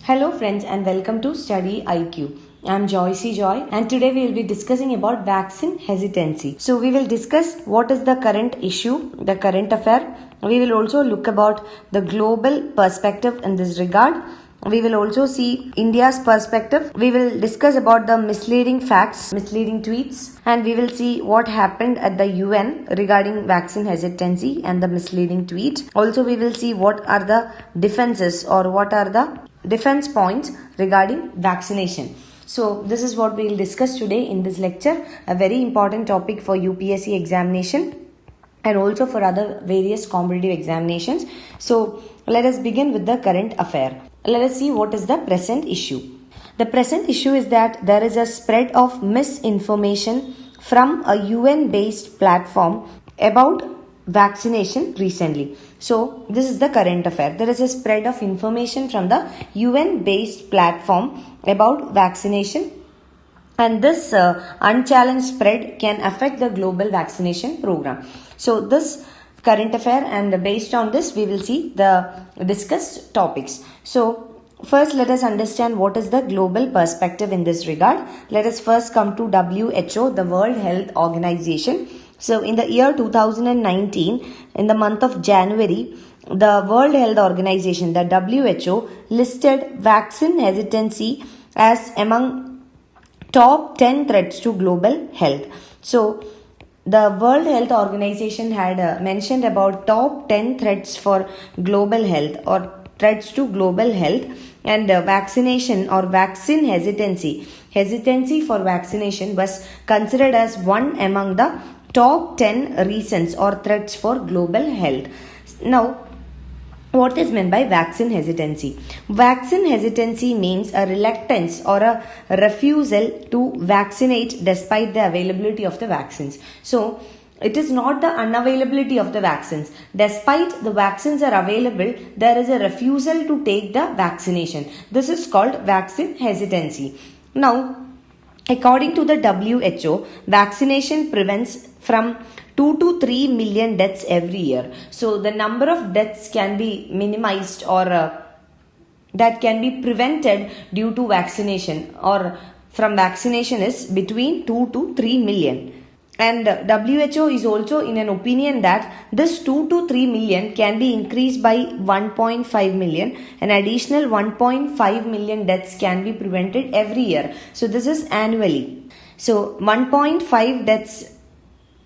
Hello friends and welcome to StudyIQ. I'm Joycey Joy and today we will be discussing about vaccine hesitancy. So we will discuss what is the current issue, the current affair. We will also look about the global perspective in this regard. We will also see India's perspective. We will discuss about the misleading facts, misleading tweets, and we will see what happened at the UN regarding vaccine hesitancy and the misleading tweet. Also, we will see what are the defenses or what are the defense points regarding vaccination. So this is what we will discuss today in this lecture, a very important topic for UPSC examination and also for other various competitive examinations. So let us begin with the current affair. Let us see what is the present issue. The present issue is that there is a spread of misinformation from a UN-based platform about vaccination recently. So this is the current affair. There is a spread of information from the UN-based platform about vaccination, and this unchallenged spread can affect the global vaccination program. So this current affair, and based on this we will see the discussed topics. So first let us understand what is the global perspective in this regard. Let us first come to WHO, the World Health Organization. So in the year 2019, in the month of January, the World Health Organization, the WHO, listed vaccine hesitancy as among top 10 threats to global health. So the World Health Organization had mentioned about top 10 threats for global health or threats to global health, and vaccination or vaccine hesitancy for vaccination was considered as one among the top 10 reasons or threats for global health. Now, what is meant by vaccine hesitancy? Vaccine hesitancy means a reluctance or a refusal to vaccinate despite the availability of the vaccines. So, it is not the unavailability of the vaccines. Despite the vaccines are available, there is a refusal to take the vaccination. This is called vaccine hesitancy. Now, according to the WHO, vaccination prevents from 2 to 3 million deaths every year. So the number of deaths can be minimized or that can be prevented due to vaccination or from vaccination is between 2 to 3 million. And WHO is also in an opinion that this 2 to 3 million can be increased by 1.5 million. An additional 1.5 million deaths can be prevented every year. So this is annually. So 1.5 deaths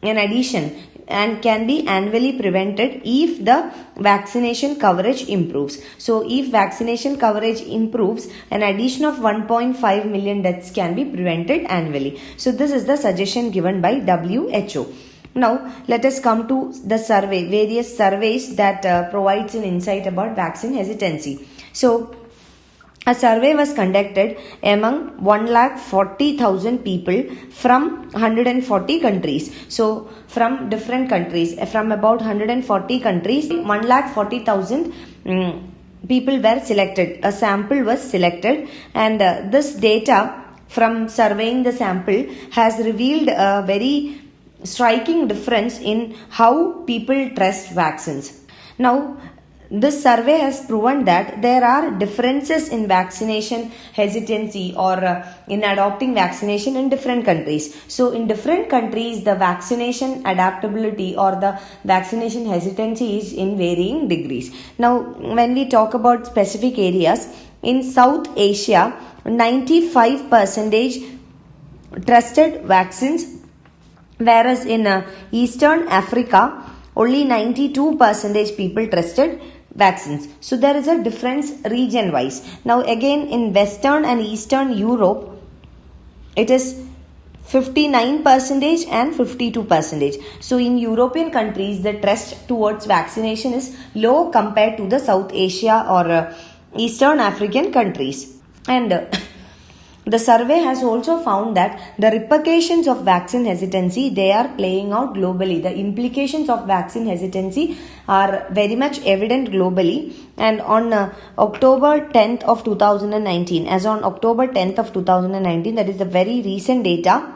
in addition and can be annually prevented if the vaccination coverage improves. So if vaccination coverage improves, an addition of 1.5 million deaths can be prevented annually. So this is the suggestion given by WHO. Now let us come to the survey, various surveys that provides an insight about vaccine hesitancy. So a survey was conducted among 140,000 people from 140 countries. So from different countries, from about 140 countries, 140,000 people were selected. A sample was selected, and this data from surveying the sample has revealed a very striking difference in how people trust vaccines. Now, this survey has proven that there are differences in vaccination hesitancy or in adopting vaccination in different countries. So in different countries, the vaccination adaptability or the vaccination hesitancy is in varying degrees. Now, when we talk about specific areas, in South Asia, 95% trusted vaccines, whereas in Eastern Africa, only 92% people trusted vaccines. So there is a difference region wise. Now again in Western and Eastern Europe, it is 59% and 52%. So in European countries, the trust towards vaccination is low compared to the South Asia or Eastern African countries. And the survey has also found that the repercussions of vaccine hesitancy, they are playing out globally. The implications of vaccine hesitancy are very much evident globally. And on October 10th of 2019, as on October 10th of 2019, that is the very recent data,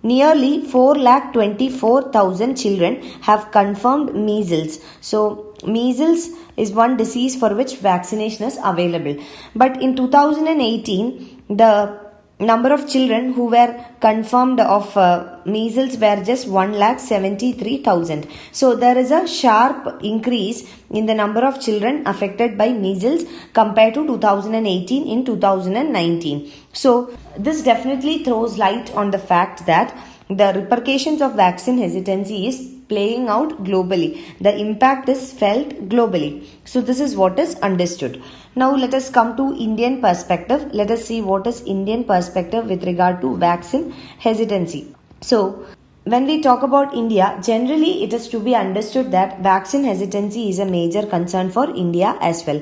nearly 4,24,000 children have confirmed measles. So measles is one disease for which vaccination is available. But in 2018, the number of children who were confirmed of measles were just 1,73,000. So there is a sharp increase in the number of children affected by measles compared to 2018 in 2019. So this definitely throws light on the fact that the repercussions of vaccine hesitancy is playing out globally. The impact is felt globally. So this is what is understood. Now let us come to Indian perspective. Let us see what is Indian perspective with regard to vaccine hesitancy. So when we talk about India, generally it is to be understood that vaccine hesitancy is a major concern for India as well.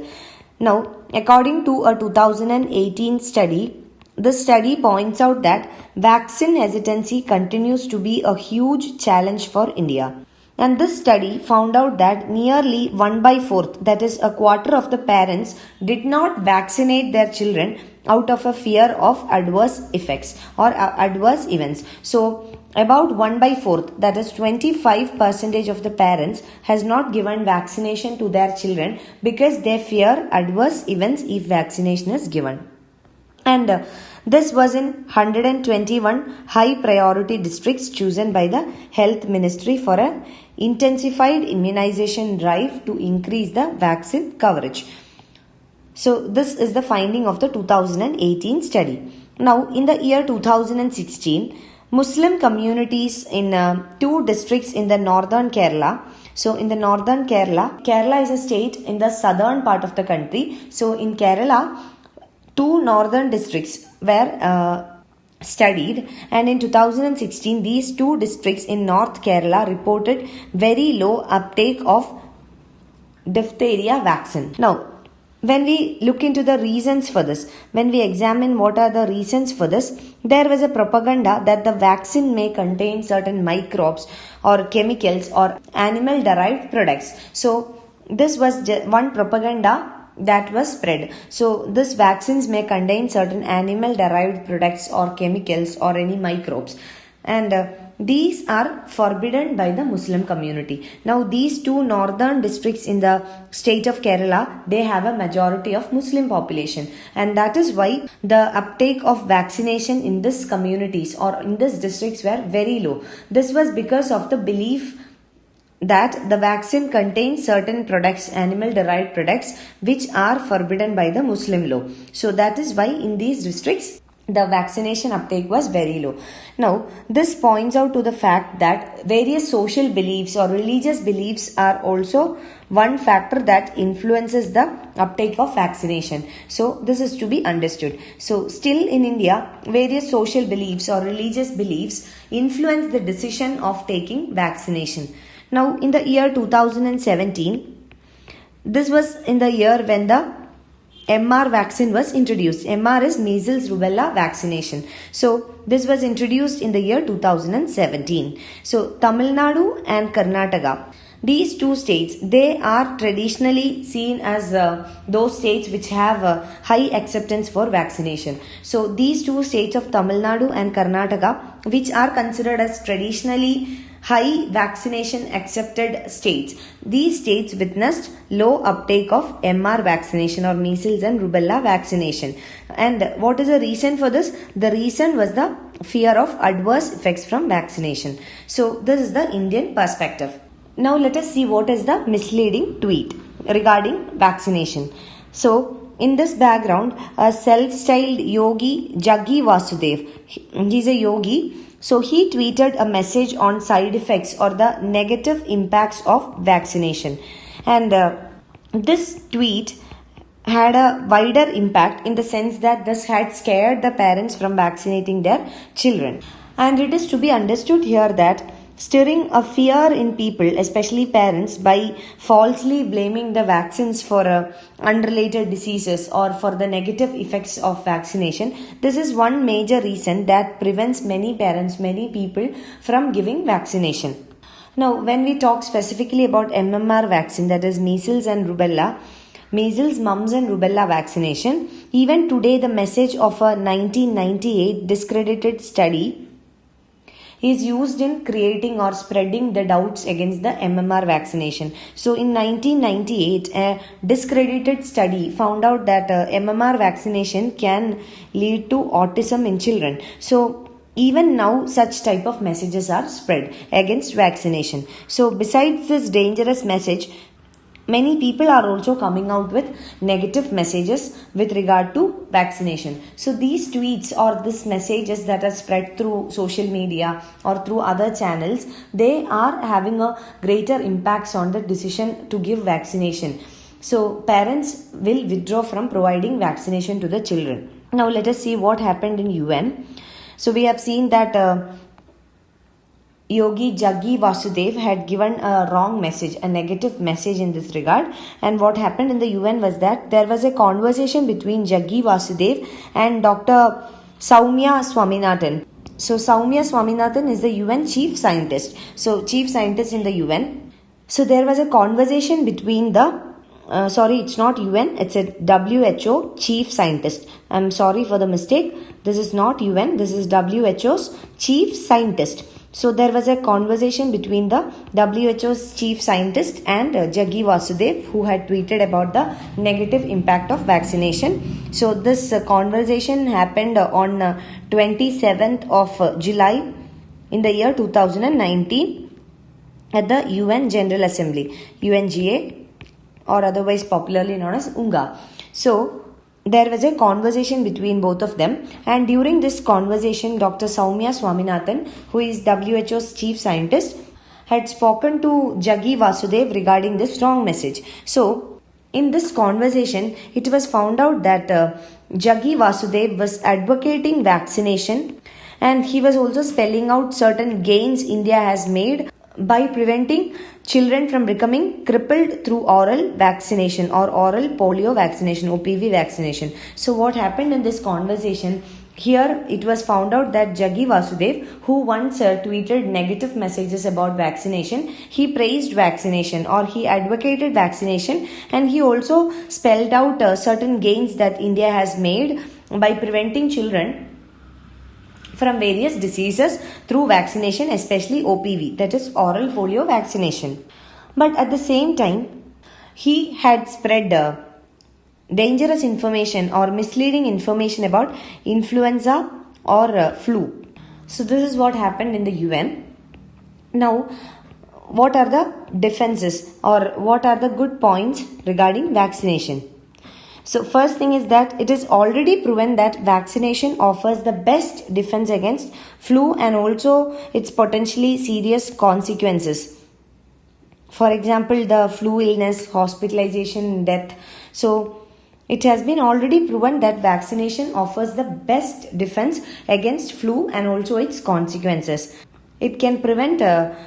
Now, according to a 2018 study, this study points out that vaccine hesitancy continues to be a huge challenge for India. And this study found out that nearly 1/4, that is a quarter of the parents, did not vaccinate their children out of a fear of adverse effects or adverse events. So, about 1/4, that is 25% of the parents, has not given vaccination to their children because they fear adverse events if vaccination is given. And this was in 121 high priority districts chosen by the Health Ministry for an intensified immunization drive to increase the vaccine coverage. So this is the finding of the 2018 study. Now in the year 2016, Muslim communities in 2 districts in the northern Kerala. So in the northern Kerala is a state in the southern part of the country. So in Kerala, 2 northern districts were studied, and in 2016 these 2 districts in North Kerala reported very low uptake of diphtheria vaccine. Now, when we look into the reasons for this, when we examine what are the reasons for this, there was a propaganda that the vaccine may contain certain microbes or chemicals or animal derived products. So this was one propaganda that was spread. So this vaccines may contain certain animal derived products or chemicals or any microbes, and these are forbidden by the Muslim community. Now these 2 northern districts in the state of Kerala, they have a majority of Muslim population, and that is why the uptake of vaccination in these communities or in these districts were very low. This was because of the belief that the vaccine contains certain products, animal derived products, which are forbidden by the Muslim law. So that is why in these districts the vaccination uptake was very low. Now this points out to the fact that various social beliefs or religious beliefs are also one factor that influences the uptake of vaccination. So this is to be understood. So still in India, various social beliefs or religious beliefs influence the decision of taking vaccination. Now in the year 2017, this was in the year when the MR vaccine was introduced. MR is measles rubella vaccination. So this was introduced in the year 2017. So Tamil Nadu and Karnataka, these 2 states, they are traditionally seen as those states which have high acceptance for vaccination. So these 2 states of Tamil Nadu and Karnataka, which are considered as traditionally high vaccination accepted states, these states witnessed low uptake of MR vaccination or measles and rubella vaccination. And what is the reason for this? The reason was the fear of adverse effects from vaccination. So this is the Indian perspective. Now let us see what is the misleading tweet regarding vaccination. So in this background, a self-styled yogi, Jaggi Vasudev, he's a yogi. So he tweeted a message on side effects or the negative impacts of vaccination. And this tweet had a wider impact in the sense that this had scared the parents from vaccinating their children. And it is to be understood here that stirring a fear in people, especially parents, by falsely blaming the vaccines for unrelated diseases or for the negative effects of vaccination. This is one major reason that prevents many parents, many people from giving vaccination. Now, when we talk specifically about MMR vaccine, that is measles and rubella, measles, mumps and rubella vaccination, even today the message of a 1998 discredited study is used in creating or spreading the doubts against the MMR vaccination. So in 1998, a discredited study found out that MMR vaccination can lead to autism in children. So even now such type of messages are spread against vaccination. So besides this dangerous message, many people are also coming out with negative messages with regard to vaccination. So these tweets or these messages that are spread through social media or through other channels, they are having a greater impacts on the decision to give vaccination. So parents will withdraw from providing vaccination to the children. Now let us see what happened in UN. So we have seen that Yogi Jaggi Vasudev had given a wrong message, a negative message in this regard. And what happened in the UN was that there was a conversation between Jaggi Vasudev and Dr. Soumya Swaminathan. So Soumya Swaminathan is the UN chief scientist. So chief scientist in the UN. So there was a conversation between it's not UN, it's a WHO chief scientist. I'm sorry for the mistake. This is not UN, this is WHO's chief scientist. So there was a conversation between the WHO's chief scientist and Jaggi Vasudev, who had tweeted about the negative impact of vaccination. So this conversation happened on 27th of July in the year 2019 at the UN General Assembly, UNGA, or otherwise popularly known as UNGA. So there was a conversation between both of them, and during this conversation, Dr. Soumya Swaminathan, who is WHO's chief scientist, had spoken to Jaggi Vasudev regarding this wrong message. So in this conversation, it was found out that Jaggi Vasudev was advocating vaccination, and he was also spelling out certain gains India has made by preventing children from becoming crippled through oral vaccination or oral polio vaccination, OPV vaccination. So what happened in this conversation? Here it was found out that Jaggi Vasudev, who once tweeted negative messages about vaccination, he praised vaccination or he advocated vaccination, and he also spelled out certain gains that India has made by preventing children from various diseases through vaccination, especially OPV, that is oral polio vaccination. But at the same time, he had spread dangerous information or misleading information about influenza or flu. So this is what happened in the UN. Now, what are the defenses or what are the good points regarding vaccination? So first thing is that it is already proven that vaccination offers the best defense against flu and also its potentially serious consequences. For example, the flu illness, hospitalization, death. So it has been already proven that vaccination offers the best defense against flu and also its consequences. It can prevent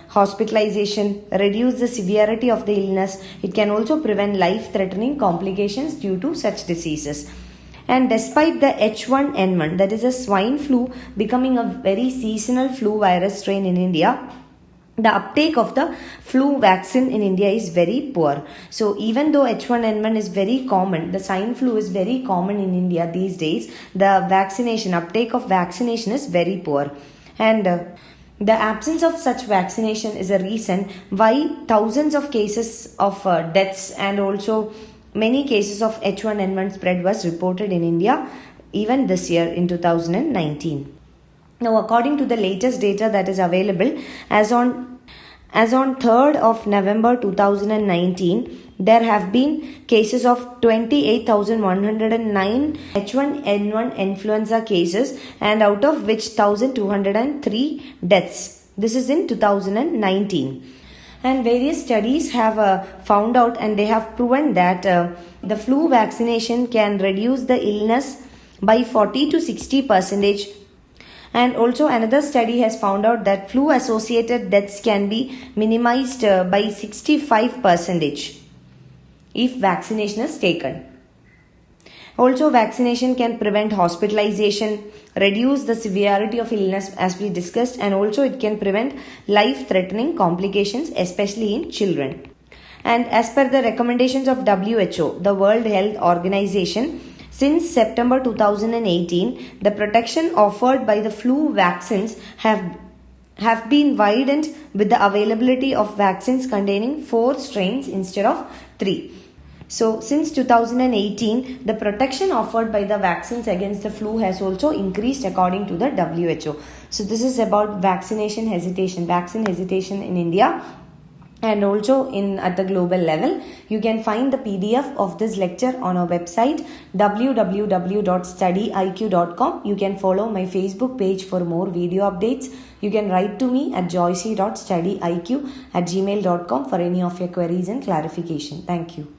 hospitalization, reduce the severity of the illness. It can also prevent life-threatening complications due to such diseases. And despite the H1N1, that is a swine flu, becoming a very seasonal flu virus strain in India, the uptake of the flu vaccine in India is very poor. So even though H1N1 is very common, the swine flu is very common in India these days, the uptake of vaccination is very poor. And the absence of such vaccination is a reason why thousands of cases of deaths and also many cases of H1N1 spread was reported in India even this year in 2019. Now, according to the latest data that is available, as on 3rd of November 2019, there have been cases of 28,109 H1N1 influenza cases, and out of which 1,203 deaths. This is in 2019. And various studies have found out and they have proven that the flu vaccination can reduce the illness by 40 to 60%. And also another study has found out that flu associated deaths can be minimized by 65% if vaccination is taken. Also, vaccination can prevent hospitalization, reduce the severity of illness as we discussed, and also it can prevent life-threatening complications, especially in children. And as per the recommendations of WHO, the World Health Organization, since September 2018, the protection offered by the flu vaccines have have been widened with the availability of vaccines containing 4 strains instead of 3. So, since 2018, the protection offered by the vaccines against the flu has also increased according to the WHO. So, this is about vaccine hesitation in India and also at the global level. You can find the PDF of this lecture on our website www.studyiq.com. You can follow my Facebook page for more video updates. You can write to me at joyce.studyiq@gmail.com for any of your queries and clarification. Thank you.